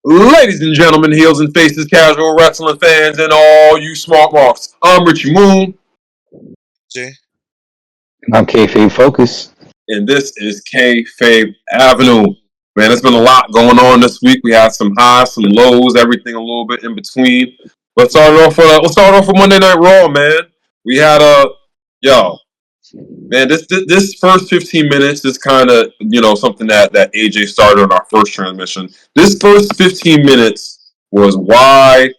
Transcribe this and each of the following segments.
Ladies and gentlemen, heels and faces, casual wrestling fans, and all you smart marks. I'm Richie Moon, Jay. I'm Kayfabe Focus. and this is Kayfabe Avenue. Man, there's been a lot going on this week. We had some highs, some lows, everything a little bit in between. Let's start off with Monday Night Raw, man. We had man, this first 15 minutes is kind of something that AJ started on our first transmission. This first 15 minutes was why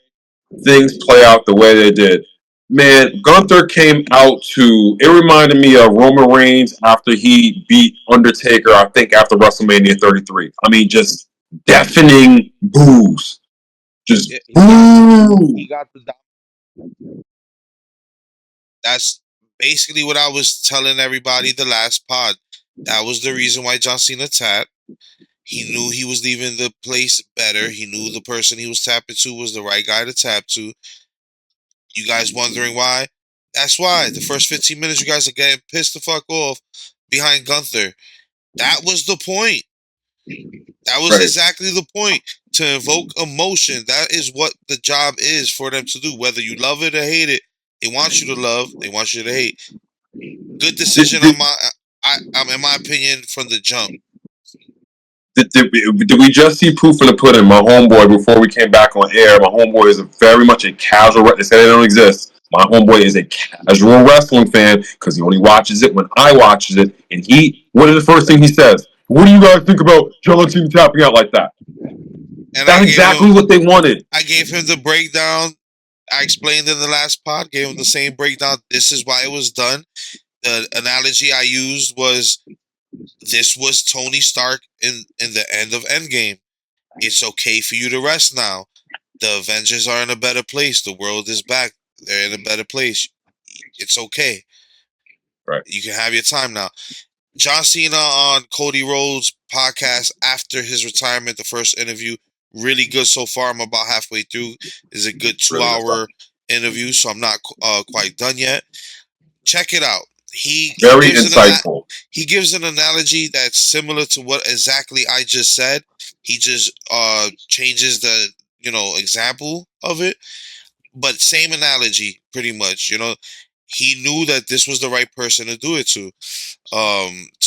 things play out the way they did. Man, Gunther came out it reminded me of Roman Reigns after he beat Undertaker, I think after WrestleMania 33. I mean, just deafening boos. Just boo! He got the. That's basically what I was telling everybody the last pod. That was the reason why John Cena tapped. He knew he was leaving the place better. He knew the person he was tapping to was the right guy to tap to. You guys wondering why? That's why. The first 15 minutes, you guys are getting pissed the fuck off behind Gunther. That was the point. That was exactly the point. To invoke emotion. That is what the job is for them to do. Whether you love it or hate it, they want you to love. They want you to hate. Good decision in my opinion, from the jump. Did we just see proof in the pudding? My homeboy, before we came back on air, my homeboy is very much a casual. They say they don't exist. My homeboy is a casual wrestling fan because he only watches it when I watches it. And what is the first thing he says? What do you guys think about John Cena tapping out like that? And that's exactly what they wanted. I gave him the breakdown. I explained in the last pod, gave him the same breakdown. This is why it was done. The analogy I used was, this was Tony Stark in the end of Endgame. It's okay for you to rest now. The Avengers are in a better place. The world is back. They're in a better place. It's okay. Right. You can have your time now. John Cena on Cody Rhodes' podcast after his retirement, the first interview, really good so far. I'm about halfway through. It's a good 2-hour interview, so I'm not quite done yet. Check it out. Very insightful. He gives an analogy that's similar to what exactly I just said. He just changes the example of it, but same analogy pretty much. He knew that this was the right person to do it to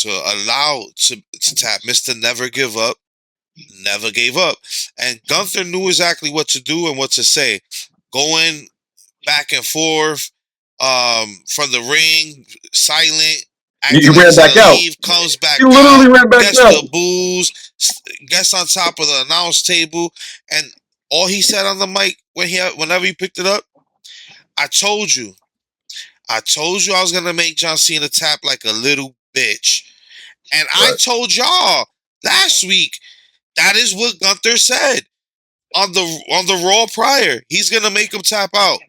allow to tap. Mr. Never Give Up never gave up, and Gunther knew exactly what to do and what to say, going back and forth. From the ring, silent. He ran back out. Comes back. He literally ran back out. Gets the booze. Gets on top of the announce table, and all he said on the mic whenever he picked it up, I told you I was gonna make John Cena tap like a little bitch, and I told y'all last week that is what Gunther said on the Raw prior. He's gonna make him tap out.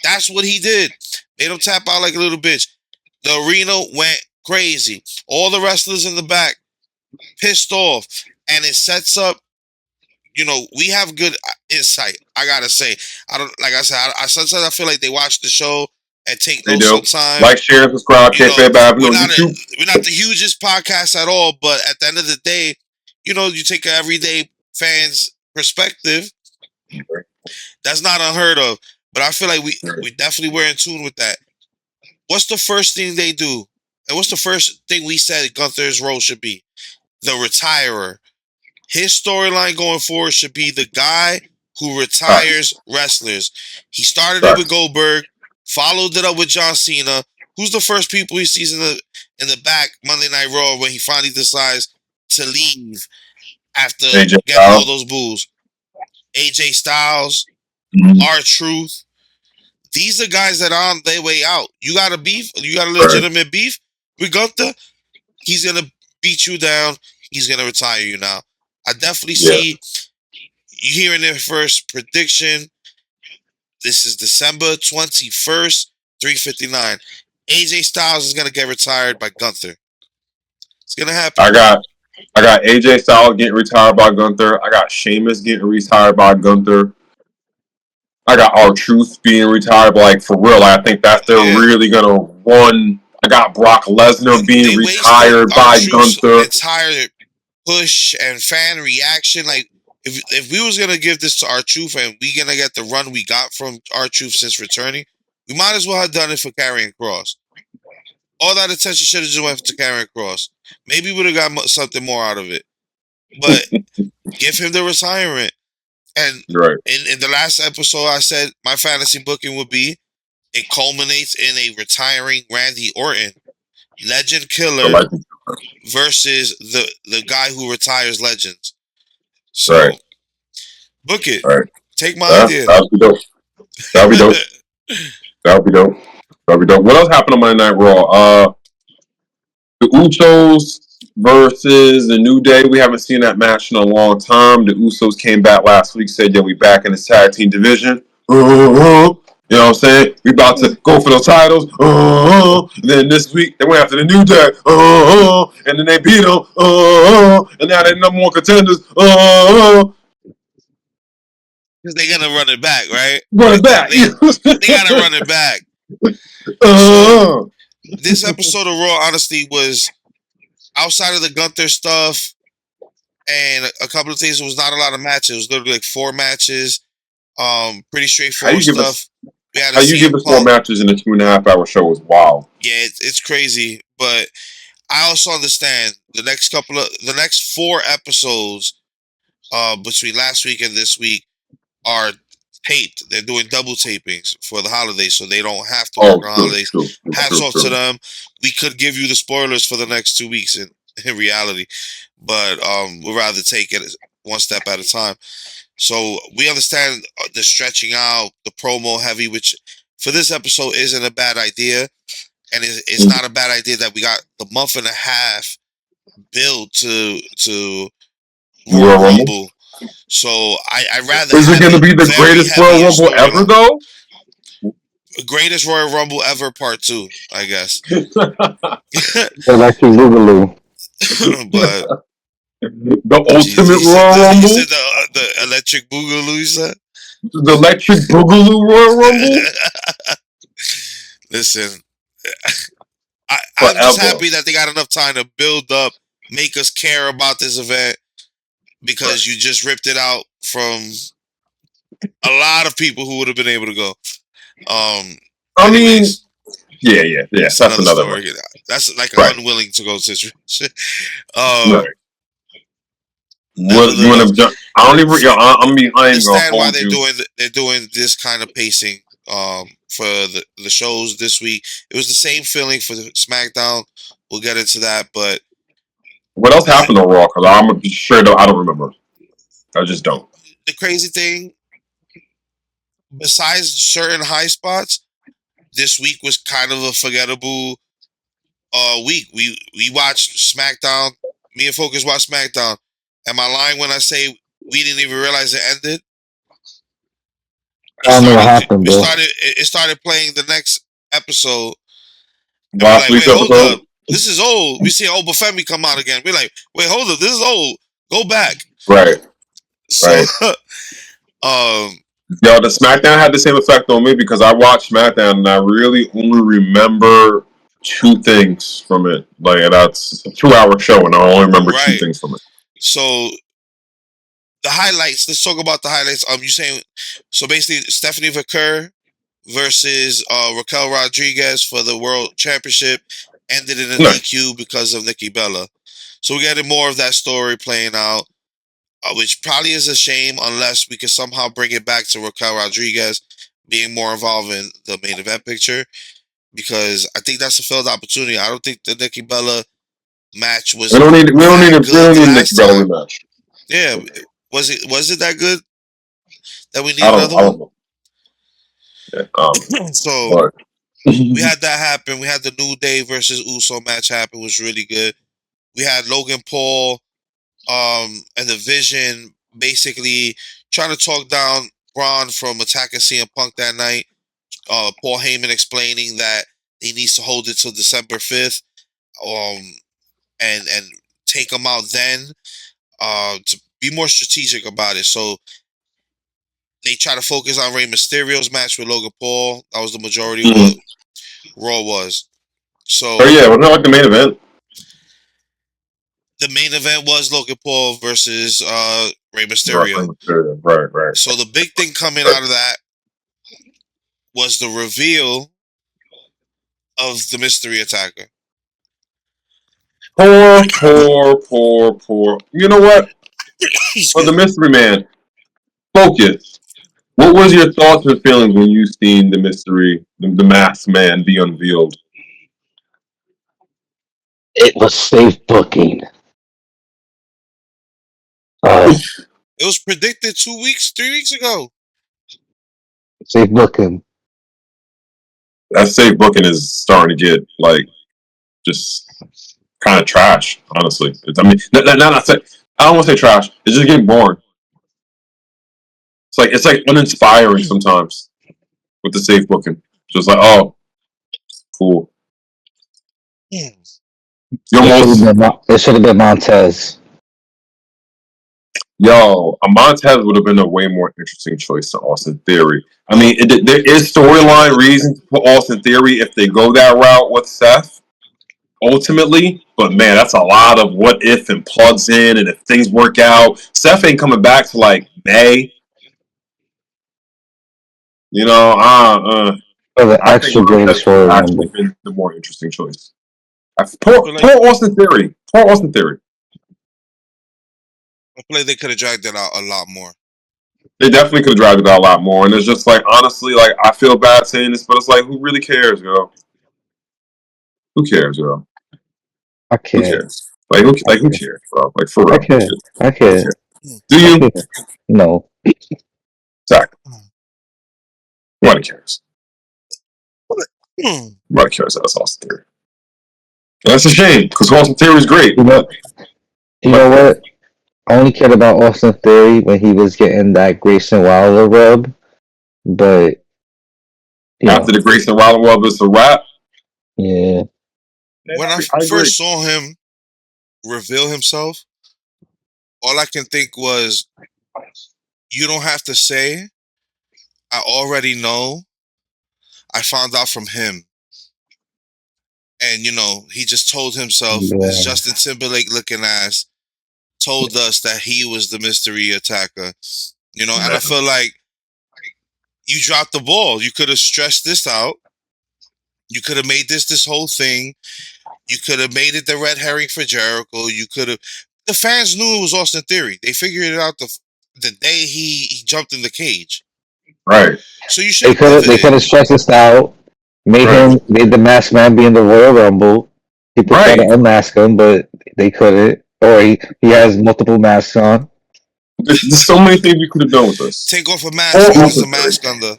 That's what he did. Made him tap out like a little bitch. The arena went crazy. All the wrestlers in the back pissed off. And it sets up, we have good insight. I gotta say. Sometimes I feel like they watch the show and take notes sometimes. Like, share, subscribe, Kayfabe Avenue on YouTube. We're not the hugest podcast at all, but at the end of the day, you take an everyday fan's perspective. That's not unheard of. But I feel like we definitely were in tune with that. What's the first thing they do? And what's the first thing we said Gunther's role should be? The retirer. His storyline going forward should be the guy who retires wrestlers. He started it with Goldberg, followed it up with John Cena. Who's the first people he sees in the back Monday Night Raw when he finally decides to leave after getting all those boos? AJ Styles, R-Truth. These are guys that are on their way out. You got a beef? You got a legitimate beef with Gunther? He's going to beat you down. He's going to retire you now. I definitely see you hearing their first prediction. This is December 21st, 3:59. AJ Styles is going to get retired by Gunther. It's going to happen. I got AJ Styles getting retired by Gunther. I got Sheamus getting retired by Gunther. I got R-Truth being retired, but like for real, I think that's they're really gonna run. I got Brock Lesnar being retired by Gunther. Entire push and fan reaction, like if we was gonna give this to R-Truth and we gonna get the run we got from R-Truth since returning, we might as well have done it for Karrion Kross. All that attention should have just went to Karrion Kross. Maybe we would have got something more out of it. But give him the retirement. And Right. in the last episode, I said my fantasy booking would be it culminates in a retiring Randy Orton, legend killer, versus the guy who retires legends. So Right. book it. Right. Take my idea. That'll be dope. That'll be dope. That'll be dope. That'll be dope. What else happened on Monday Night Raw? The Usos versus the New Day. We haven't seen that match in a long time. The Usos came back last week, said, yeah, we back in the tag team division. You know what I'm saying? We about to go for those titles. And then this week, they went after the New Day. And then they beat them. And now they're number one contenders. Because they're going to run it back, right? Run it back. They got to run it back. So, this episode of Raw, honestly, was outside of the Gunther stuff and a couple of things. It was not a lot of matches. It was literally like 4 matches. Pretty straightforward stuff. How you give us 4 matches in a 2.5-hour show is wild. Yeah, it's crazy. But I also understand the next 4 episodes between last week and this week are taped. They're doing double tapings for the holidays, so they don't have to work on holidays. Hats off to them. We could give you the spoilers for the next 2 weeks in reality, but we'd rather take it one step at a time. So we understand the stretching out, the promo heavy, which for this episode isn't a bad idea, and it's not a bad idea that we got the month and a half build to Royal Rumble. So I rather. Is it going to be the greatest Royal Rumble ever, though? Greatest Royal Rumble ever, Part 2, I guess. Electric Boogaloo. But the ultimate Royal Rumble. You said the Electric Boogaloo. You said the Electric Boogaloo Royal Rumble. Listen, I'm just happy that they got enough time to build up, make us care about this event. Because you just ripped it out from a lot of people who would have been able to go. I mean, yeah. That's another story. That's like an unwilling to go situation. Right. What you want to? I don't even. I understand why they're doing this kind of pacing. For the shows this week, it was the same feeling for SmackDown. We'll get into that, but. What else happened on Raw? Because I'm sure I don't remember. I just don't. The crazy thing, besides certain high spots, this week was kind of a forgettable week. We watched SmackDown. Me and Focus watched SmackDown. Am I lying when I say we didn't even realize it ended? I don't know what happened, bro. It started playing the next episode. Last week's episode? Hold up. This is old. We see Oba Femi come out again. We're like, wait, hold up. This is old. Go back. Right. So, yo, the SmackDown had the same effect on me because I watched SmackDown and I really only remember 2 things from it. Like, that's a 2-hour show and I only remember 2 things from it. So, the highlights. Let's talk about the highlights. You saying so basically Stephanie Vaquer versus Raquel Rodriguez for the World Championship ended in a DQ because of Nikki Bella. So we're getting more of that story playing out, which probably is a shame unless we can somehow bring it back to Raquel Rodriguez being more involved in the main event picture, because I think that's a failed opportunity. I don't think the Nikki Bella match was. We don't need a Nikki Bella rematch. Yeah, was it that good that we need another one? Yeah, so we had that happen. We had the New Day versus Uso match happen. It was really good. We had Logan Paul and the Vision basically trying to talk down Braun from attacking CM Punk that night. Paul Heyman explaining that he needs to hold it till December 5th and take him out then to be more strategic about it. So they try to focus on Rey Mysterio's match with Logan Paul. That was the majority of what Raw was. So, wasn't that like the main event? the main event was Logan Paul versus Rey Mysterio. Right. So the big thing coming out of that was the reveal of the mystery attacker. Poor. You know what? For the mystery man, focus. What was your thoughts and feelings when you seen the mystery, the masked man be unveiled? It was safe booking. It was predicted 3 weeks ago. Safe booking. That safe booking is starting to get like just kind of trash. Honestly, I mean, I don't want to say trash. It's just getting boring. It's like uninspiring sometimes with the safe booking. Just like, oh, cool. You almost It should have been Montez. Yo, a Montez would have been a way more interesting choice to Austin Theory. I mean, there is storyline reasons for Austin Theory if they go that route with Seth, ultimately. But man, that's a lot of what if and plugs in, and if things work out. Seth ain't coming back to like May. You know, For the I think extra Montez greatest would Royal have Rumble. actually been the more interesting choice. Poor Austin Theory. Poor Austin Theory. I feel like they could have dragged it out a lot more. They definitely could have dragged it out a lot more. And it's just like, honestly, like, I feel bad saying this, but it's like, who really cares, yo? Who cares, yo? I Who care. cares? Who cares, bro? Like, for real. I care. Do you? No. Exactly. Nobody cares. Nobody cares. That's Austin Theory. And that's a shame, because Austin Theory is great. You know what? I only cared about Austin Theory when he was getting that Grayson Wilder rub, but After the Grayson Wilder rub is a wrap. Yeah. When I first saw him reveal himself, all I can think was, you don't have to say, I already know. I found out from him. And, he just told himself, his Justin Timberlake looking ass told us that he was the mystery attacker. And I feel like you dropped the ball. You could have stretched this out. You could have made this whole thing. You could have made it the red herring for Jericho. You could have. The fans knew it was Austin Theory. They figured it out the day he jumped in the cage. Right. So you should have. They could have stretched this out. Made the masked man be in the Royal Rumble. People try to unmask him, but they couldn't. Or he has multiple masks on. There's so many things you could have done with this. Take off a mask. There's a mask under.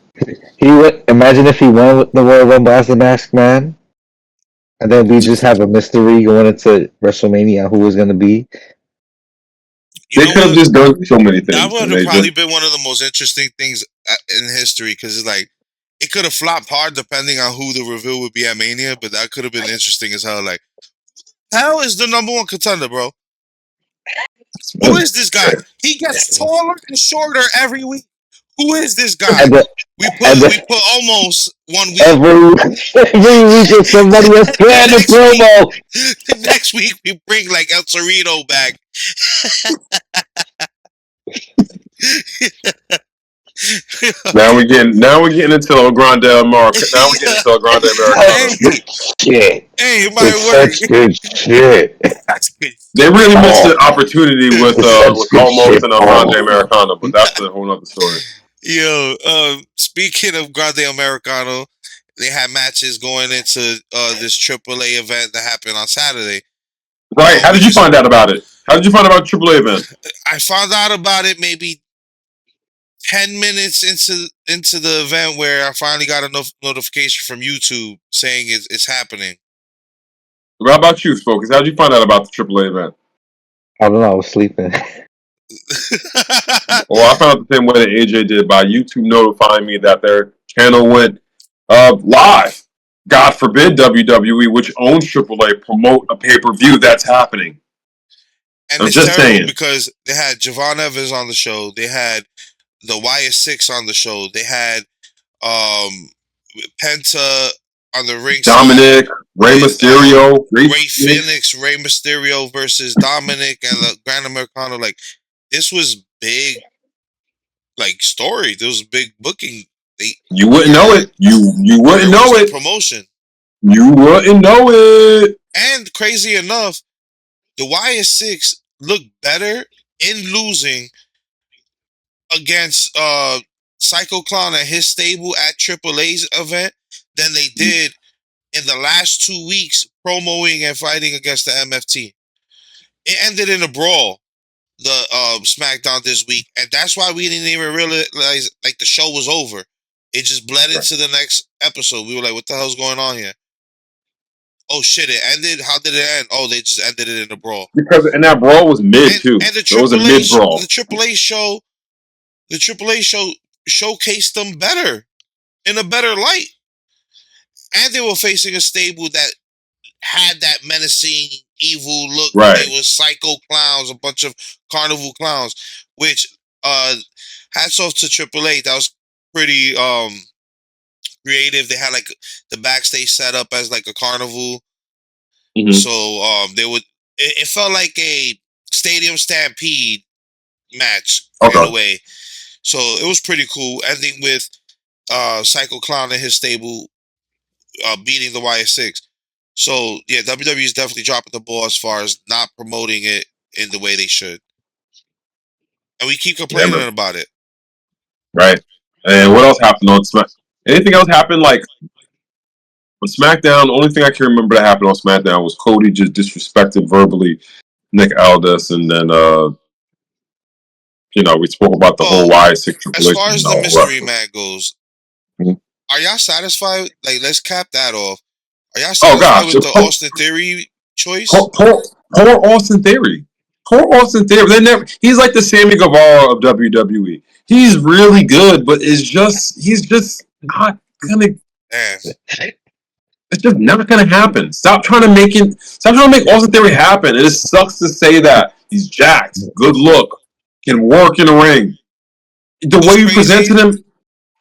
He would imagine if he won the Royal Rumble as the masked man, and then we just have a mystery going into WrestleMania who was going to be. They could have just done so many things. That would have probably been one of the most interesting things in history, because it's like, it could have flopped hard depending on who the reveal would be at Mania, but that could have been interesting as hell. Like, how is the number one contender, bro? Who is this guy? He gets taller and shorter every week. Who is this guy? We put almost 1 week. Every week is somebody else playing the promo. The next week we bring like El Torito back. Now we're getting into El Grande America. Now we're getting into El Grande America. Shit. Hey, it might work. Such good shit. They really missed the opportunity with Almost and El Grande Americano, but that's a whole other story. Yo, speaking of Grande Americano, they had matches going into this AAA event that happened on Saturday. Right. How did you find out about it? How did you find out about the AAA event? I found out about it maybe 10 minutes into the event, where I finally got a notification from YouTube saying it's happening. How about you, Focus? How did you find out about the AAA event? I don't know. I was sleeping. Well, I found out the same way that AJ did, by YouTube notifying me that their channel went live. God forbid WWE, which owns AAA, promote a pay-per-view that's happening. And I'm just saying, because they had Javon Evans on the show, they had the YS6 on the show, they had Penta on the ring Dominic, side Rey with Mysterio, Ray Phoenix, Rey Mysterio versus Dominic and the Grand Americano. Like, this was big, like, story. There was big booking. You wouldn't know it. You wouldn't know it. Promotion. You wouldn't know it. And crazy enough, the YS6 looked better in losing against Psycho Clown and his stable at AAA's event than they did in the last 2 weeks promoing and fighting against the MFT. It ended in a brawl, the SmackDown this week, and that's why we didn't even realize like the show was over. It just bled into the next episode. We were like, "What the hell's going on here?" Oh shit! It ended. How did it end? Oh, they just ended it in a brawl. Because and that brawl was mid too. And the it was a mid brawl. The AAA show showcased them better in a better light, and they were facing a stable that had that menacing, evil look. Right. They were psycho clowns, a bunch of carnival clowns. Which, hats off to AAA. That was pretty creative. They had like the backstage set up as like a carnival. Mm-hmm. So they would. It felt like a stadium stampede match in a way. So it was pretty cool. Ending with Psycho Clown and his stable beating the YS6. So yeah, WWE is definitely dropping the ball as far as not promoting it in the way they should. And we keep complaining about it. Right. And what else happened on SmackDown? Anything else happened like on SmackDown? The only thing I can remember that happened on SmackDown was Cody just disrespected verbally Nick Aldis, and then we spoke about the whole YS6 as far as the mystery man goes. Mm-hmm. Are y'all satisfied? Like, let's cap that off. Are y'all satisfied with the Austin Theory choice? Poor Austin Theory. Poor Austin Theory. He's like the Sammy Guevara of WWE. He's really good, but he's just not gonna. It's just never gonna happen. Stop trying to make Austin Theory happen. It just sucks to say that he's jacked, good look, can work in the ring. The way you presented him,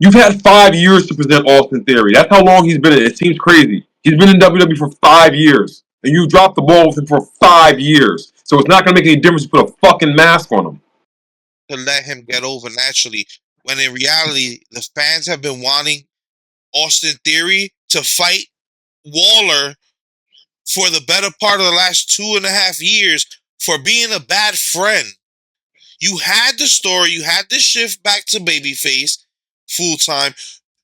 you've had 5 years to present Austin Theory. That's how long he's been in it. It seems crazy. He's been in WWE for 5 years, and you dropped the ball with him for 5 years. So it's not gonna make any difference to put a fucking mask on him. To let him get over naturally, when in reality, the fans have been wanting Austin Theory to fight Waller for the better part of the last 2.5 years for being a bad friend. You had the story, you had the shift back to babyface full time,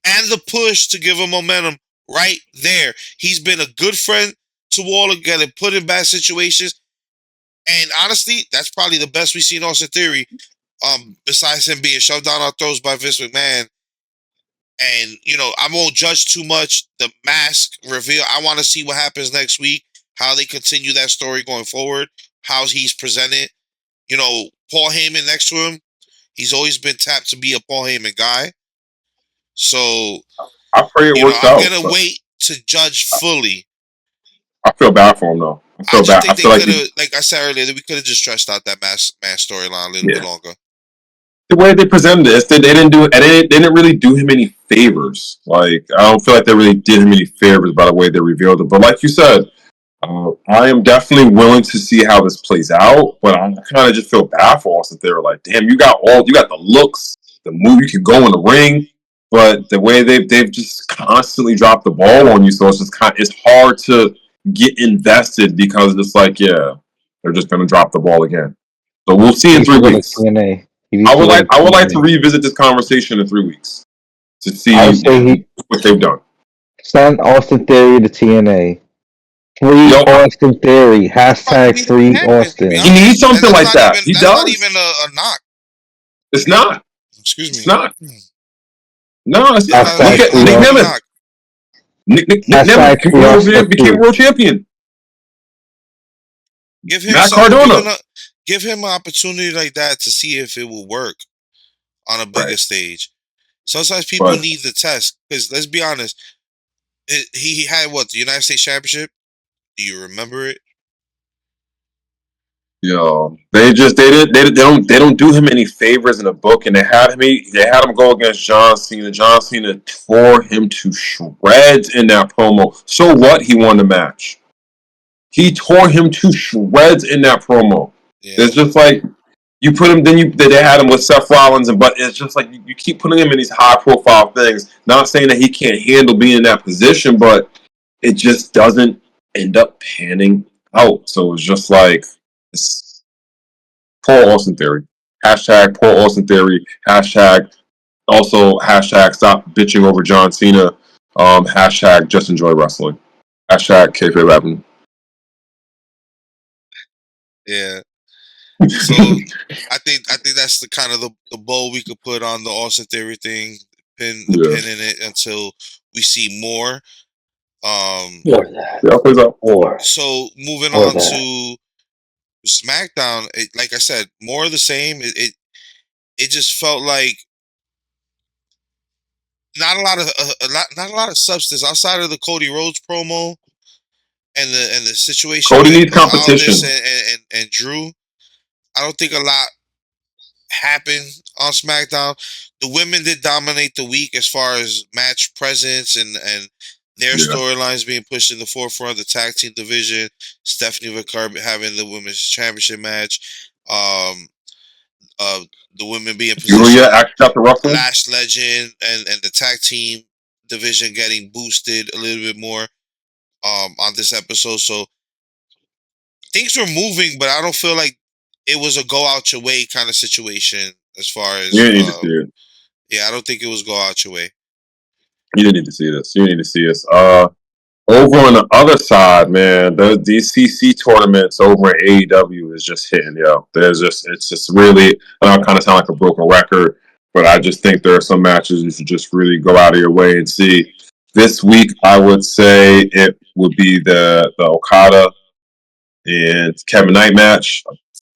and the push to give him momentum right there. He's been a good friend to Waller, getting put in bad situations. And honestly, that's probably the best we've seen Austin Theory, besides him being shoved down our throats by Vince McMahon. And, I won't judge too much the mask reveal. I want to see what happens next week, how they continue that story going forward, how he's presented. Paul Heyman next to him, he's always been tapped to be a Paul Heyman guy. So, I pray it works out. I'm going to wait to judge fully. I feel bad for him, though. I just think they could have, like I said earlier, we could have just stretched out that mask storyline a little bit longer. The way they presented this, they didn't really do him any favors. Like, I don't feel like they really did him any favors by the way they revealed it. But like you said, I am definitely willing to see how this plays out. But I kind of just feel bad for Austin Theory. Like, damn, you got the looks, the move, you can go in the ring, but the way they've just constantly dropped the ball on you, so it's just it's hard to get invested because it's like, yeah, they're just gonna drop the ball again. So we'll see in 3 weeks. I would like to revisit this conversation in 3 weeks to see what they've done. Send Austin Theory to TNA. Free Austin Theory. Hashtag free Austin. He needs something like that. He does. Not even a knock. It's not. Excuse me. It's not. No, it's not. Look at Nick Nemeth. Nick Nemeth became world champion. Give him give him an opportunity like that to see if it will work on a bigger stage. Sometimes people need the test, because let's be honest, he had the United States Championship? Do you remember it? They don't do him any favors in the book, and they had him go against John Cena. John Cena tore him to shreds in that promo. So what? He won the match. He tore him to shreds in that promo. Yeah. It's just like you put him. They had him with Seth Rollins, but it's just like you keep putting him in these high profile things. Not saying that he can't handle being in that position, but it just doesn't end up panning out. So it's just like it's poor Austin Theory. Hashtag poor Austin Theory. Hashtag also hashtag stop bitching over John Cena. Hashtag just enjoy wrestling. Hashtag Kayfabe rapping. Yeah. So I think that's the kind of the bow we could put on the Austin Theory thing. Pin in it until we see more. Or that. Yeah, plays out. So moving on to SmackDown, like I said, more of the same. It just felt like not a lot of substance outside of the Cody Rhodes promo and the situation Cody with needs competition. Aldis and Drew. I don't think a lot happened on SmackDown. The women did dominate the week as far as match presence and their storylines being pushed in the forefront. The tag team division, Stephanie McCarthy having the women's championship match. Uh, the women being positioned. Lash Legend and the tag team division getting boosted a little bit more on this episode. So things were moving, but I don't feel like it was a go out your way kind of situation as far as you need to see it. Yeah, I don't think it was go out your way. You need to see this. You need to see this. Over on the other side, man, the DCC tournaments over at AEW is just hitting, yo. It's just really, I kind of sound like a broken record, but I just think there are some matches you should just really go out of your way and see. This week, I would say it would be the Okada and Kevin Knight match.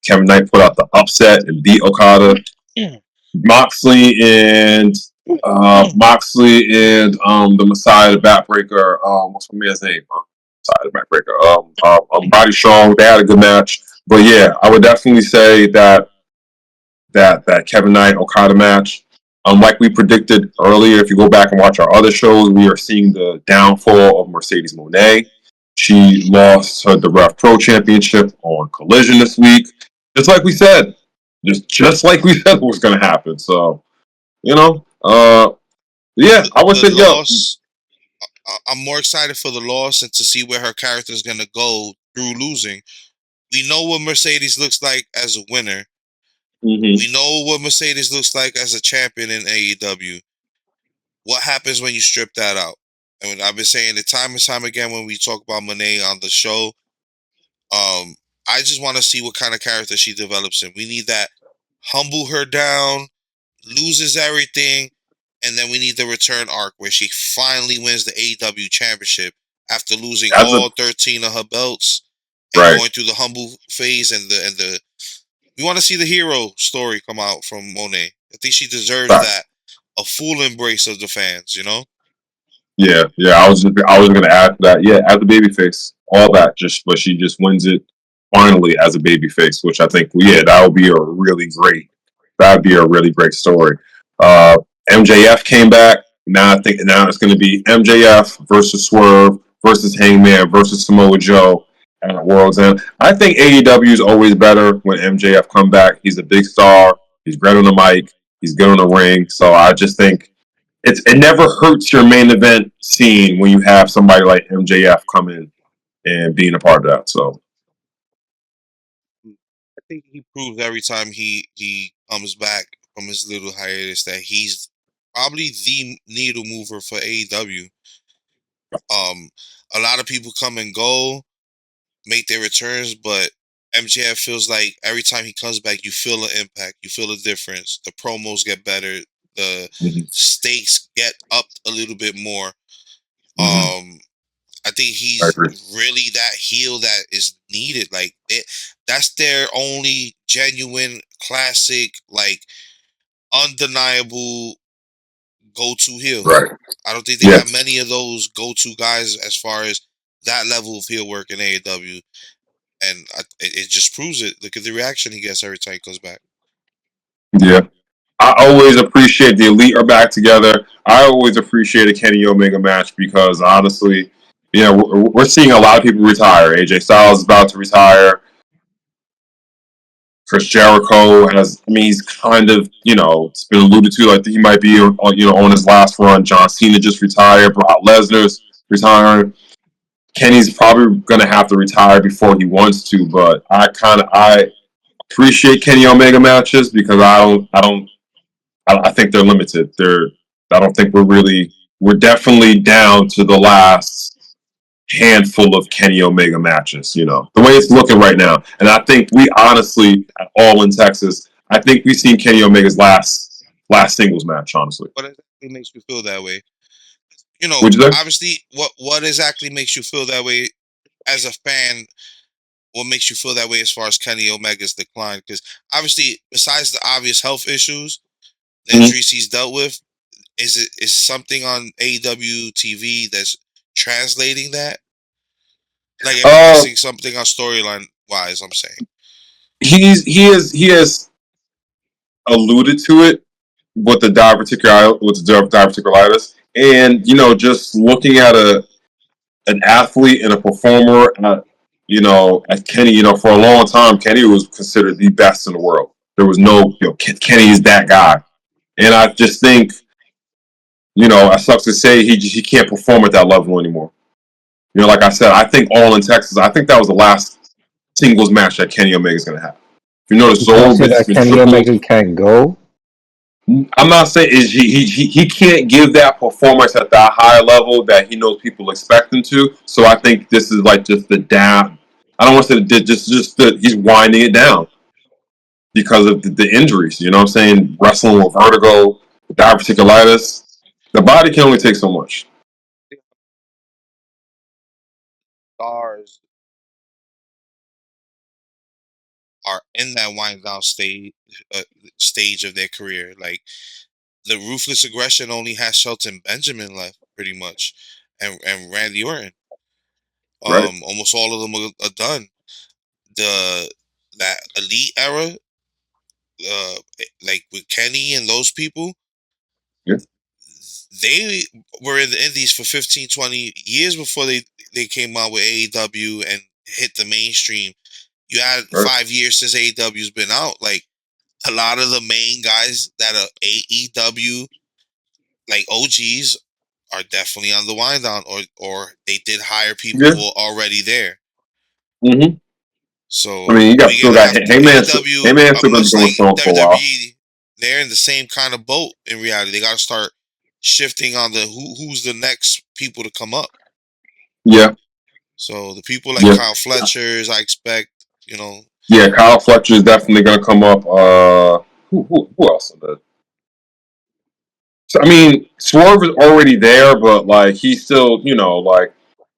Kevin Knight put out the upset and beat Okada. Moxley and the Messiah the Backbreaker. What's my man's name? Messiah the Backbreaker. Body Strong. They had a good match, but yeah, I would definitely say that Kevin Knight Okada match. Like we predicted earlier, if you go back and watch our other shows, we are seeing the downfall of Mercedes Mone. She lost the Rev Pro Championship on Collision this week, just like we said. Just like we said was going to happen. So, yeah, I would say, loss, I'm more excited for the loss and to see where her character is going to go through losing. We know what Mercedes looks like as a winner. Mm-hmm. We know what Mercedes looks like as a champion in AEW. What happens when you strip that out? I mean, I've been saying it time and time again when we talk about Monet on the show. I just want to see what kind of character she develops in. We need that humble her down, loses everything, and then we need the return arc where she finally wins the AEW championship after losing all 13 of her belts and going through the humble phase and the we want to see the hero story come out from Monet. I think she deserves that, a full embrace of the fans, you know? Yeah. I was going to add to that. Yeah, as a babyface, all that. But she just wins it finally as a babyface, which I think, that would be a really great. That'd be a really great story. MJF came back. Now I think it's going to be MJF versus Swerve versus Hangman versus Samoa Joe at World's End. I think AEW is always better when MJF come back. He's a big star. He's great on the mic. He's good on the ring. So I just think it never hurts your main event scene when you have somebody like MJF come in and being a part of that. So I think he proves every time he comes back from his little hiatus that he's probably the needle mover for AEW. A lot of people come and go, make their returns, but MJF feels like every time he comes back, you feel an impact, you feel a difference. The promos get better, the stakes get upped a little bit more. I think he's really that heel that is needed. Like that's their only genuine, classic, like undeniable go-to heel. Right. I don't think they have many of those go-to guys as far as that level of heel work in AEW. and it just proves it. Look at the reaction he gets every time he comes back. Yeah. I always appreciate the Elite are back together. I always appreciate a Kenny Omega match because honestly, we're seeing a lot of people retire. AJ Styles is about to retire. Chris Jericho he's kind of, it's been alluded to like he might be, on his last run. John Cena just retired. Brock Lesnar's retiring. Kenny's probably going to have to retire before he wants to, but I appreciate Kenny Omega matches because I think they're limited. I don't think we're definitely down to the last handful of Kenny Omega matches, the way it's looking right now. And I think we honestly, at All in Texas, I think we've seen Kenny Omega's last singles match, honestly. What exactly makes you feel that way? Would you say? Obviously, what exactly makes you feel that way as a fan? What makes you feel that way as far as Kenny Omega's decline? Because obviously, besides the obvious health issues, the injuries he's dealt with, is something on AEW TV that's translating that? Like, am I missing something on storyline wise? I'm saying he has alluded to it with the diverticulitis, and just looking at an athlete and a performer, at Kenny, for a long time, Kenny was considered the best in the world. There was no, Kenny is that guy, and I just think, it sucks to say he can't perform at that level anymore. Like I said, I think All in Texas, I think that was the last singles match that Kenny Omega is going to have. You notice that Kenny Omega can't go. I'm not saying he can't give that performance at that high level that he knows people expect him to. So I think this is like just the down. I don't want to say just he's winding it down because of the injuries. You know what I'm saying? Wrestling with vertigo, diverticulitis. The body can only take so much. stars are in that wind down stage of their career. Like, the ruthless aggression only has Shelton Benjamin left, pretty much, and Randy Orton. Right. Almost all of them are done. That elite era, like with Kenny and those people, Yeah. they were in the Indies for 15, 20 years before they came out with AEW and hit the mainstream. You had 5 years since AEW's been out. Like, a lot of the main guys that are AEW, like OGs, are definitely on the wind down, or they did hire people who are already there. Mm-hmm. So I mean, you still got Heyman. Heyman's still going to be going strong for a while. They're in the same kind of boat in reality. They got to start shifting on the who's the next people to come up. Yeah. So the people like Kyle Fletcher's, I expect, Yeah, Kyle Fletcher is definitely going to come up. Who else? So, I mean, Swerve is already there, but like he's still, like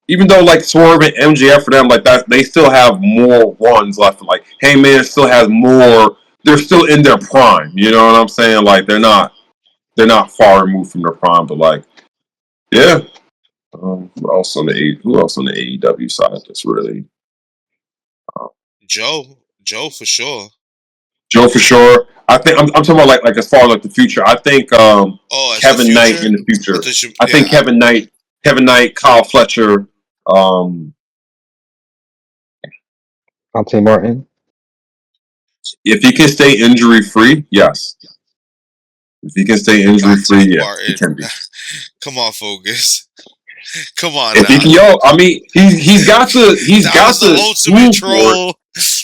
even though like Swerve and MJF for them like that, they still have more runs left. Like Heyman still has more. They're still in their prime. You know what I'm saying? Like they're not far removed from their prime. But like, yeah. Who else on the AEW side that's really Joe for sure. Joe for sure. I think I'm talking about like as far as like the future. I think Kevin Knight in the future. I think Kevin Knight, Kyle Fletcher, Dante Martin. If he can stay injury free, yes. If he can stay injury free, yes, he can be. Come on, Focus. Come on. If he can, I mean, he's got to. That was the ultimate troll.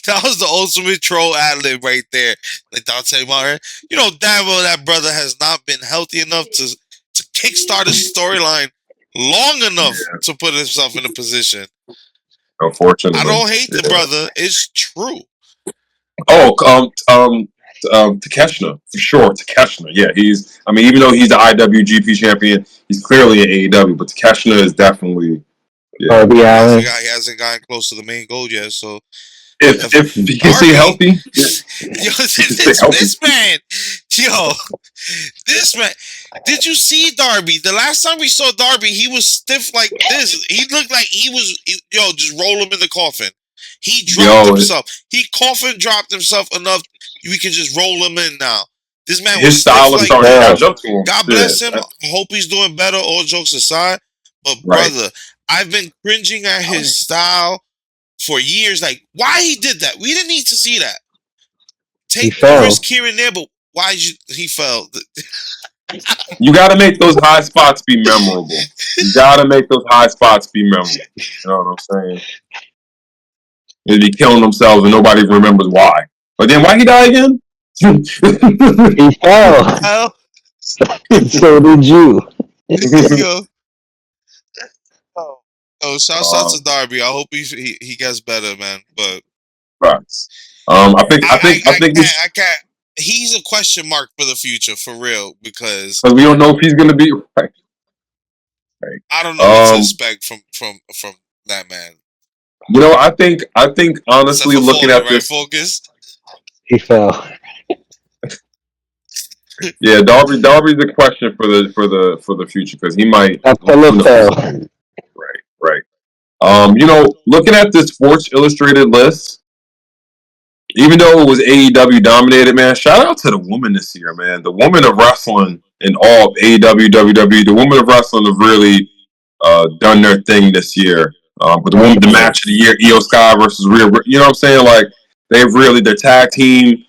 That was the ultimate troll ad-lib right there. Like Dante Martin. You know damn well that brother has not been healthy enough to kickstart his storyline long enough to put himself in a position. Unfortunately. I don't hate the brother. It's true. Oh, Takeshita, for sure. Takeshita, yeah. Even though he's the IWGP champion, he's clearly in AEW, but Takeshita is definitely. Yeah. He hasn't gotten close to the main goal yet, so. If he can stay healthy. This man. Did you see Darby? The last time we saw Darby, he was stiff like this. He looked like he was, just roll him in the coffin. He dropped himself. He coffin dropped himself enough. We can just roll him in now. This man was his stiff style is like starting to that. catch up to him. God bless him. I hope he's doing better. All jokes aside, but brother, I've been cringing at his style for years. Like, why he did that? We didn't need to see that. Take the risk here and there, but why he fell? You got to make those high spots be memorable. You got to make those high spots be memorable. You know what I'm saying? They'd be killing themselves and nobody remembers why. But then why he die again? He fell. So did you. Yo. Oh, shouts out to Darby. I hope he gets better, man. But I think I can't. He's a question mark for the future, for real, because we don't know if he's gonna be right. I don't know what to expect from that man. You know, I think honestly, looking at this, Focus. He fell. Yeah, Darby's a question for the future because he might. Right. You know, looking at this Sports Illustrated list, even though it was AEW dominated, man, shout out to the women this year, man. The women of wrestling in all of AEW, WWE, the women of wrestling have really done their thing this year. With the match of the year, Io Sky versus Rhea, you know what I'm saying? Like, they've really, their tag team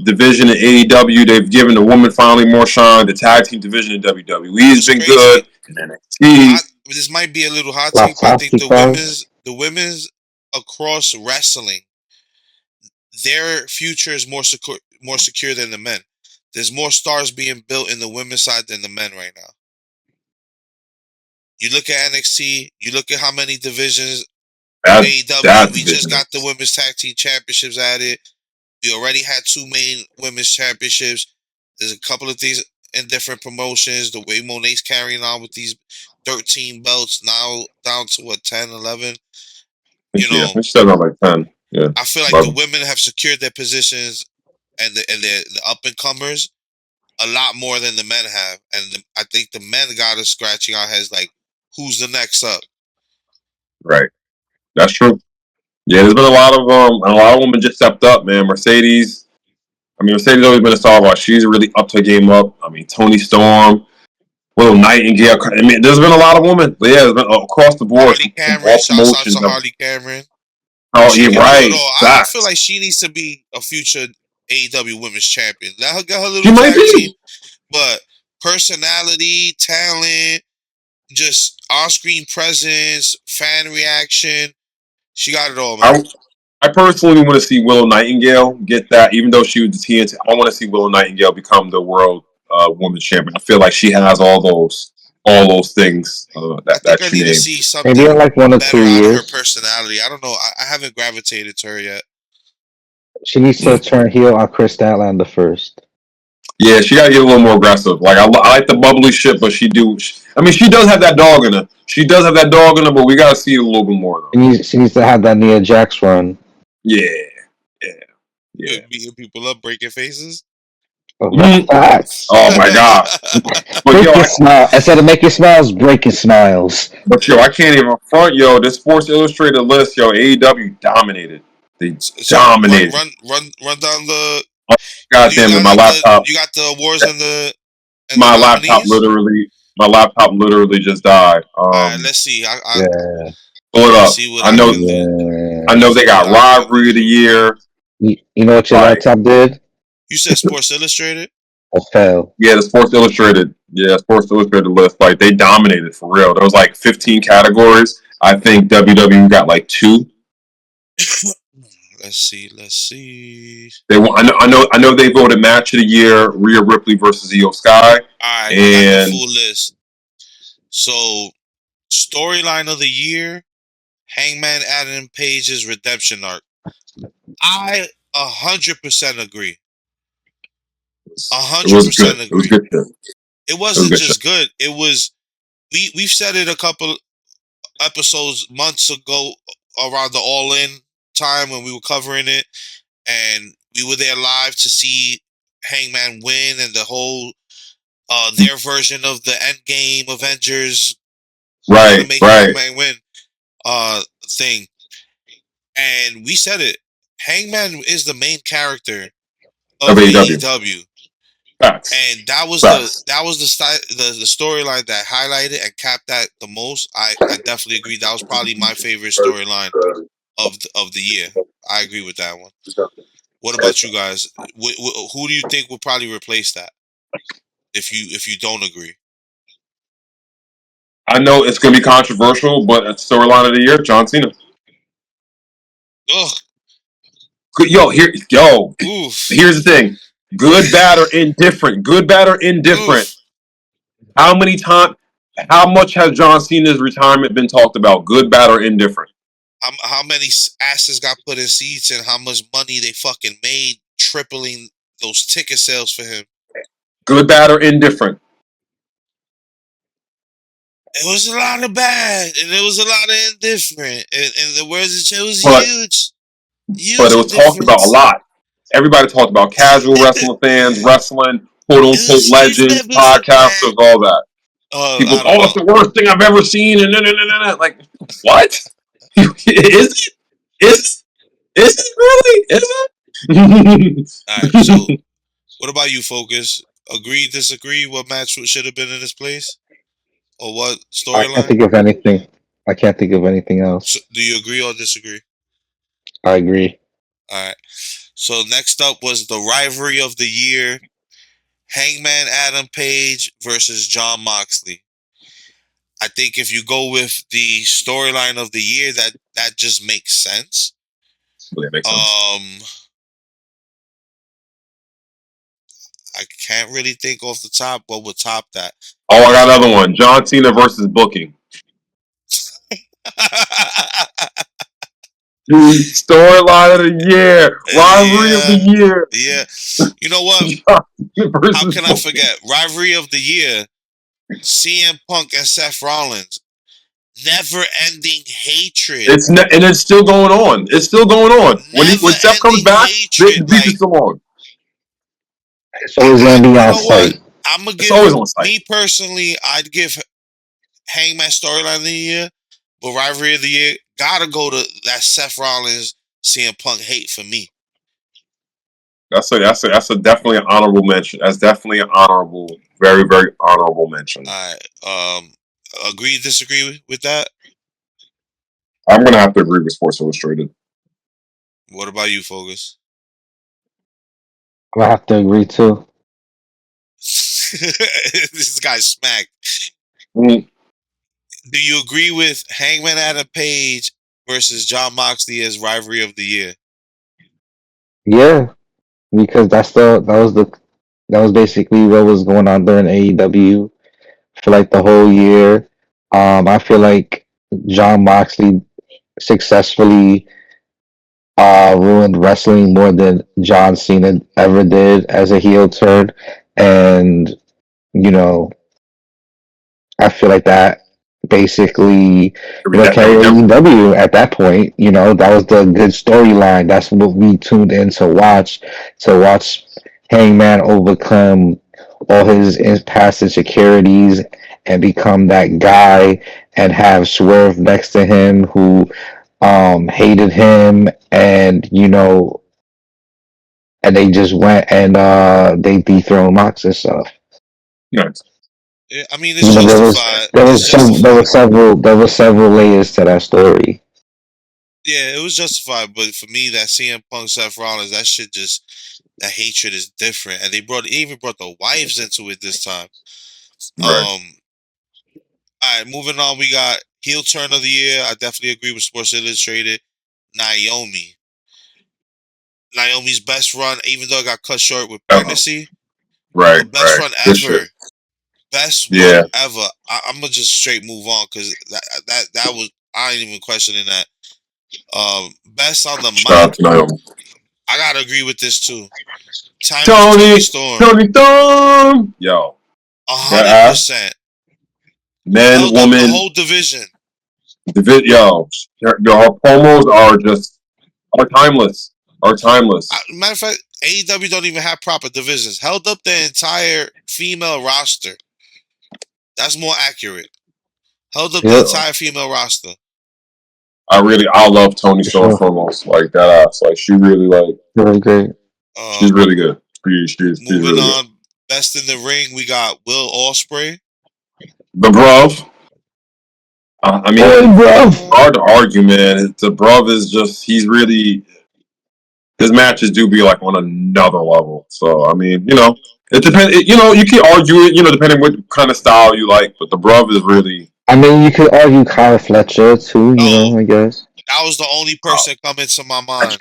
division in AEW, they've given the women finally more shine. The tag team division in WWE has been good. And NXT. This might be a little hot take, but I think the women's across wrestling, their future is more secure than the men. There's more stars being built in the women's side than the men right now. You look at NXT, you look at how many divisions AEW, we just got the women's tag team championships added. We already had 2 main women's championships. There's a couple of things in different promotions. The way Mone's carrying on with these 13 belts, now down to what, 10, 11? You know, it's still not like 10. Yeah, I feel like the women have secured their positions and the up and comers a lot more than the men have, and I think the men got us scratching our heads like, who's the next up? Right, that's true. Yeah, there's been a lot of women just stepped up, man. Mercedes always been a star, but she's really upped her game up. I mean, Toni Storm, Will Nightingale. I mean, there's been a lot of women. But yeah, there's been across the board. Harley Cameron, shouts out to Harley Cameron. Oh, you're right. I feel like she needs to be a future AEW Women's Champion. Let her get her little tag team, but personality, talent, just on-screen presence, fan reaction, she got it all, man. I personally want to see Willow Nightingale get that, even though she was the TNT. I want to see Willow Nightingale become the world women's champion. I feel like she has all those things that I she need named. to see something maybe in like 1 or 2 years. Her personality, I don't know. I haven't gravitated to her yet. She needs to turn heel on Chris Statlander first. Yeah, she got to get a little more aggressive. Like I like the bubbly shit, but she does have that dog in her. She does have that dog in her, but we got to see it a little bit more though. She needs to have that Nia Jax run. Yeah. Beating people up, breaking faces. Facts. Oh my god! Smile instead of making smiles, breaking smiles. But I can't even front, this Sports Illustrated list, AEW dominated. They dominated. Run down the. God damn it! My laptop. You got the awards and the. My laptop literally just died. Let's see. Pull it up. I know they got Rivalry of the Year. You know what your laptop did? You said Sports Illustrated? I fell. Yeah, the Sports Illustrated. Yeah, Sports Illustrated list. Like, they dominated for real. There was like 15 categories. I think WWE got like 2. Let's see. I know they voted Match of the Year, Rhea Ripley versus Io Sky. Alright, we got the full list. So, storyline of the year, Hangman Adam Page's redemption arc. I 100% agree. 100% agree. It wasn't just good. It was. We've said it a couple episodes months ago around the All In time when we were covering it, and we were there live to see Hangman win and the whole their version of the Endgame Avengers right Hangman win thing. And we said it. Hangman is the main character Of of AEW. AEW. Facts. And that was Facts. the storyline that highlighted and capped that the most. I definitely agree. That was probably my favorite storyline of the year. I agree with that one. What about you guys? Who do you think would probably replace that? If you don't agree, I know it's going to be controversial, but it's storyline of the year, John Cena. ugh, oof, Here's the thing. Good, bad, or indifferent. Good, bad, or indifferent. oof. How much has John Cena's retirement been talked about? Good, bad, or indifferent? How many asses got put in seats and how much money they fucking made tripling those ticket sales for him? Good, bad, or indifferent? It was a lot of bad and it was a lot of indifferent. And the words it was But huge. but Huge it was talked about a indifference. lot. Everybody talked about casual wrestling fans, wrestling, quote It unquote was huge legends, numbers of podcasters, bad. all that. I People, don't it's know. the worst thing I've ever seen, and like, what? Is it? Is it really? Is All right, so it? what about you, Focus? Agree, disagree? What match should have been in this place? Or what I can't storyline? think of anything. I can't think of anything So, else. do you agree or disagree? I agree. All right. So next up was the rivalry of the year: Hangman Adam Page versus John Moxley. I think if you go with the storyline of the year, that just makes sense. That makes sense. I can't really think off the top what would top that. Oh, I got another one. John Cena versus Booking. Storyline of the year. Rivalry of the Yeah, year. yeah. You know what? John Cena How versus can I Booking. forget? Rivalry of the year: CM Punk and Seth Rollins. Never-ending hatred. And it's still going on. It's still going on. When Steph comes Never-ending back, the hatred. beef is Like still on. It's always gonna be you on know what? site. I'm gonna It's give always on site. me personally. I'd give Hangman storyline of the year, but rivalry of the year gotta go to that Seth Rollins CM Punk hate for me. That's a definitely an honorable mention. That's definitely an honorable, very very honorable mention. All right. Agree, disagree with that? I'm gonna have to agree with Sports Illustrated. What about you, Focus? I have to agree too. This guy's smacked. Mm, Do you agree with Hangman Adam Page versus John Moxley as rivalry of the year? Yeah, because that was basically what was going on during AEW for like the whole year. I feel like John Moxley successfully ruined wrestling more than John Cena ever did as a heel turn, and you know I feel like that basically, carried AEW at that point. That was the good storyline. That's what we tuned in to watch Hangman overcome all his past insecurities and become that guy and have Swerve next to him who hated him and they just went and they dethroned Mox and stuff. nice. Yeah, I mean, it's There was justified. there It's was some justified. there were several layers to that story. Yeah, it was justified. But for me, that CM Punk Seth Rollins, that shit just that hatred is different, and they even brought the wives into it this time. Right. All right, moving on. We got heel turn of the year. I definitely agree with Sports Illustrated. Naomi. Naomi's best run, even though it got cut short with pregnancy, Right. her best Right. run Good shit. ever. Best run Yeah. ever. I'm gonna just straight move on because that was I ain't even questioning that. Best on the Shout out mic. to Naomi. I gotta agree with this too. Timeless Tony Tony. Storm. Tony Storm. Yo. A That hundred ass. percent. Men, Held up the woman. whole division. Yo. Her promos are timeless. Are timeless. Matter of fact, AEW don't even have proper divisions. Held up the entire female roster. That's more accurate. Held up the Yeah, entire female roster. I love Tony For Storm sure. promos like that ass. Like she really like Really great. she's really good. She's Moving really good. on, best in the ring, we got Will Ospreay. The bruv. I mean, hard to argue, man. The bruv is just his matches do be like on another level. So I mean, it depends. You can argue it, depending what kind of style you like. But the bruv is really. I mean, you could argue Kyle Fletcher too. I guess That was the only person coming to my mind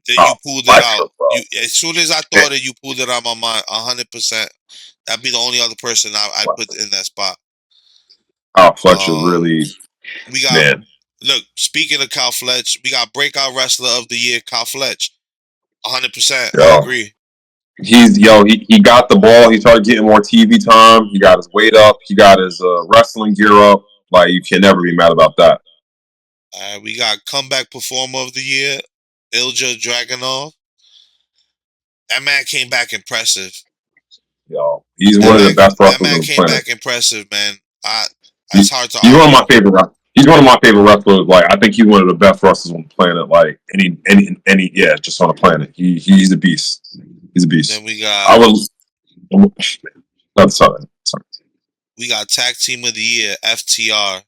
that you pulled it Fletcher, out. bro. As soon as I thought it, you pulled it out of my mind. 100%. That'd be the only other person I'd put in that spot. Fletcher really. We got. Man. Look, speaking of Kyle Fletch, we got Breakout Wrestler of the Year, Kyle Fletch. 100%. I agree. He got the ball. He started getting more TV time. He got his weight up. He got his wrestling gear up. Like, you can never be mad about that. We got Comeback Performer of the Year, Ilja Dragunov. That man came back impressive. He's one of the best wrestlers on the planet. That man came back impressive, man. It's hard to argue. He's one of my favorite wrestlers. He's one of my favorite wrestlers. Like, I think he's one of the best wrestlers on the planet. Like, just on the planet. He's a beast. He's a beast. Then we got. Sorry. We got Tag Team of the Year, FTR.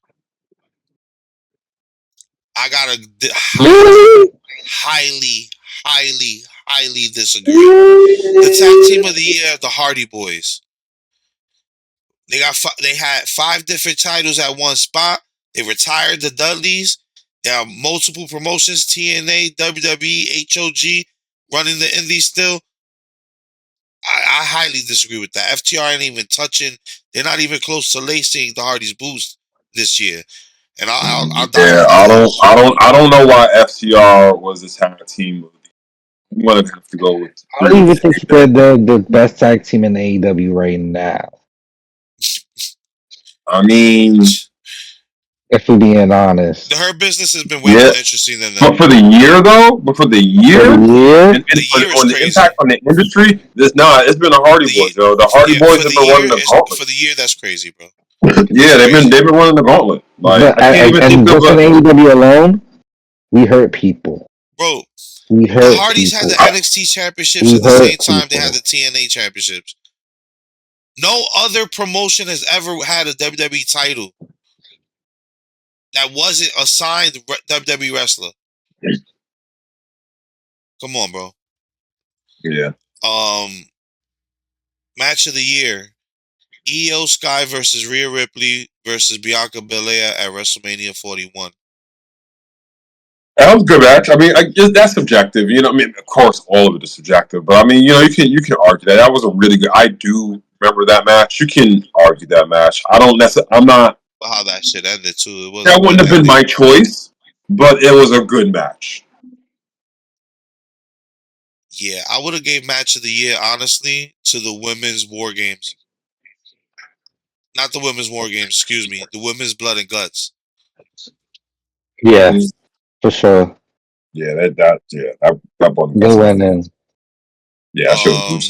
I gotta highly disagree. The Tag Team of the Year, the Hardy Boys. They had 5 different titles at one spot. They retired the Dudleys. There are multiple promotions: TNA, WWE, HOG, running the Indies still. I highly disagree with that. FTR ain't even touching. They're not even close to lacing the Hardys' boots this year. And I'll I don't know why FTR was a tag team. I'm gonna have to go with. I don't even think they're the best tag team in AEW right now. I mean, if we're being honest, her business has been way more interesting than that. But for the year, though, and the impact on the industry, it's been the Hardy Boys, yo. The Hardy Boys have been running the gauntlet. For the year, that's crazy, bro. Yeah, they've been running the gauntlet. Like, and just in AEW alone, we hurt people, bro. We hurt the Hardys had the NXT championships at the same time they had the TNA championships. No other promotion has ever had a WWE title that wasn't a signed WWE wrestler. Come on, bro. Yeah. Match of the year: Io Sky versus Rhea Ripley versus Bianca Belair at WrestleMania 41. That was a good match. I mean, that's subjective. Of course, all of it is subjective. But I mean, you can argue that was a really good. I do remember that match. You can argue that match. I don't necessarily. I'm not. How that shit ended too. That wouldn't have been my choice, but it was a good match. Yeah, I would have gave match of the year honestly to the women's War Games. Not the women's War Games. Excuse me, the women's Blood and Guts. Yeah. For sure. Yeah, that one. They went in. Yeah, I should have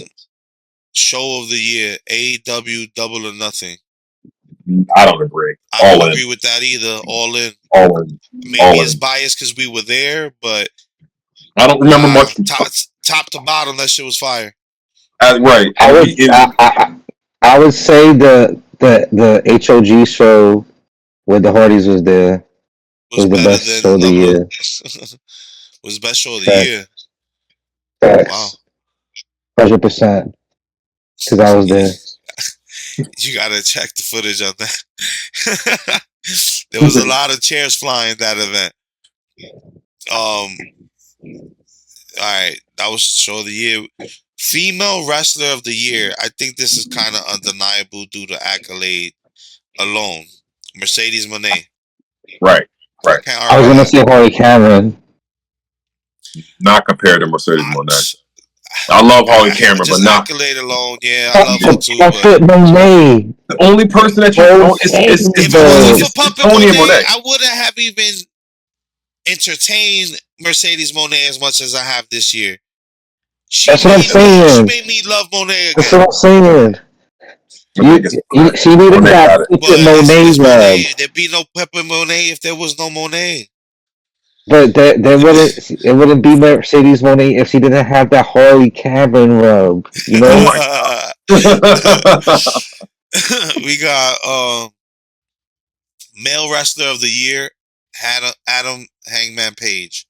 Show of the year, AEW Double or Nothing. I don't agree. I don't agree with that either. All in. Maybe it's biased because we were there, but I don't remember much. Top to bottom, that shit was fire. Right. I would say the HOG show where the Hardys was there. Was the best show of the year. Was the best show of the year. Facts. Wow. 100%. Because I was there. You gotta check the footage on that. There was a lot of chairs flying that event. Alright, that was the show of the year. Female Wrestler of the Year. I think this is kind of undeniable due to accolade alone. Mercedes Mone. Right. I was gonna say Holly Cameron. Not compared to Mercedes Mone. I love Holly Cameron, but not accolade alone. Yeah, I love her too. Puppet Monet. The only person that you know is if it wasn't for Puppet Monet, I wouldn't have even entertained Mercedes Monet as much as I have this year. That's what I'm saying. She made me love Monet again. That's what I'm saying. She needed that Puppet Monet love. There'd be no Puppet Monet if there was no Monet. But it wouldn't be Mercedes Monet if she didn't have that Harley Cavern rub. You Oh know? my god. We got male wrestler of the year, Adam Hangman Page.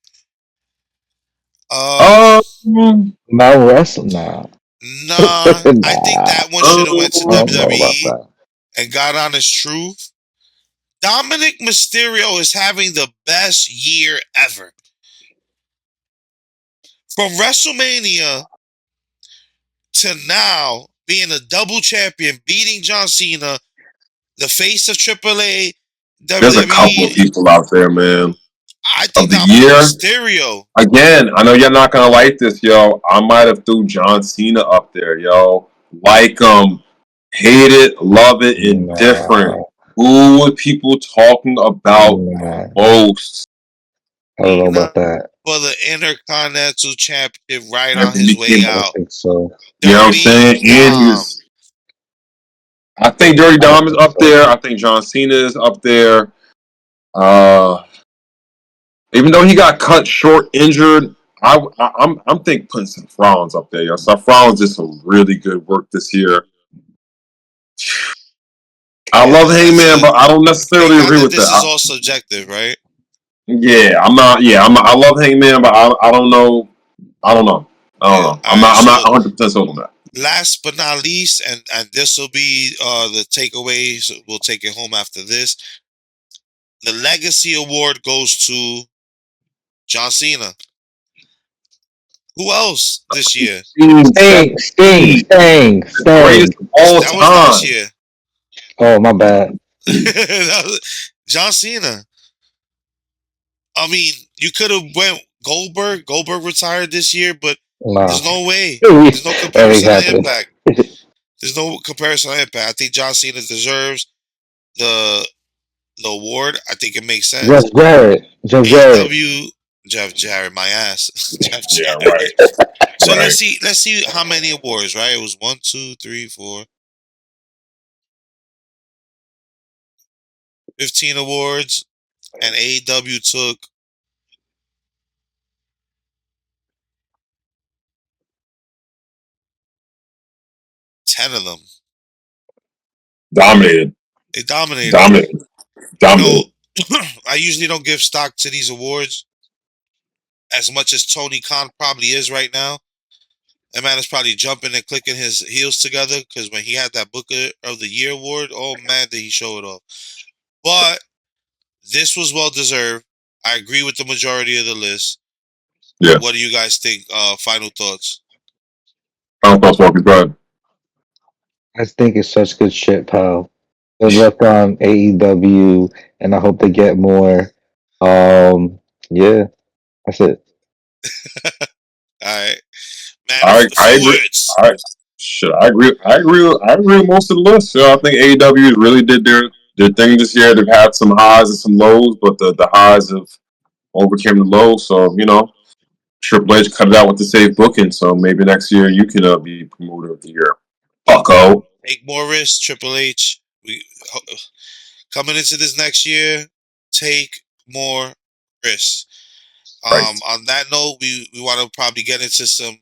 um, Nah, Mount Russell, nah, I think nah. that one should have went to I don't know about WWE that. and got on his truth. Dominic Mysterio is having the best year ever. From WrestleMania to now, being a double champion, beating John Cena, the face of AAA, there's a couple of WWE. people out there, man. I Of think the Dominic year, Mysterio. again, I know you're not gonna like this, yo. I might have threw John Cena up there, yo. Like him, hate it, love it, indifferent. Nah, Who were people talking about the nah. most? I don't know Cena about that. for the Intercontinental Championship right on Anthony his way became, I don't out. think so. you know what I'm Dirty saying? And he Dom. was. I think Dirty I don't Dom is think up so. there. I think John Cena is up there. Uh, Even though he got cut short, injured, I'm think putting Seth Rollins up there. Yo, Seth Rollins did some really good work this year. I Yeah, love that's Hangman, a. but I don't Thank necessarily God agree that with this is that. all subjective, right? Yeah, I'm not. Yeah, I love Hangman, but I don't know. I don't know. I don't Yeah. know. All right. I'm not So 100% sold on that. last but not least, and this will be the takeaway. So we'll take it home after this. The Legacy Award goes to John Cena. Who else this year? Sting, The greatest of all That was last time. year. Oh, my bad. John Cena. I mean, you could have went Goldberg. Goldberg retired this year, but Nah. there's no way. There's no That ain't comparison on happening. impact. There's no comparison on impact. I think John Cena deserves the the award. I think it makes sense. Jeff Jarrett. Jeff Jarrett. AEW, Jeff Jarrett, my ass. Jeff Yeah, Jarrett. right, So right. let's see how many awards, right? It was 1, 2, 3, 4, 15 awards, and AEW took 10 of them. Dominated, They dominated. dominated, You know, dominated. I usually don't give stock to these awards as much as Tony Khan probably is right now. That man is probably jumping and clicking his heels together because when he had that Booker of the Year award, oh man, did he show it off. But this was well deserved. I agree with the majority of the list. Yeah. What do you guys think? Final thoughts. I don't know, Smoky, go ahead. I think it's such good shit, pal. Good luck on AEW, and I hope they get more. Yeah, that's it. All right, man. I Few agree. words. I shit. I agree. I agree. I agree with most of the list. I think AEW really did their thing this year. They've had some highs and some lows, but the highs have overcame the lows. So Triple H cut it out with the safe booking. So maybe next year you can be promoter of the year. Bucko. Take more risks, Triple H. We coming into this next year. Take more risks. Right. On that note, we want to probably get into some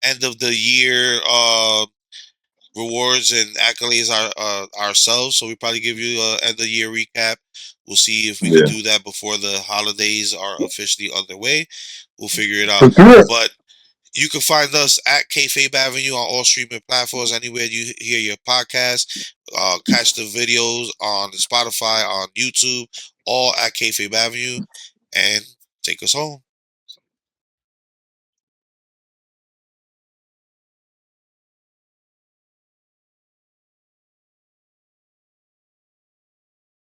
end of the year rewards and accolades ourselves. So we probably give you a end of the year recap. We'll see if we could Yeah. do that before the holidays are officially underway. We'll figure it out. Let's do it. But you can find us at Kayfabe Avenue on all streaming platforms, anywhere you hear your podcast. Catch the videos on Spotify, on YouTube, all at Kayfabe Avenue, and take us home.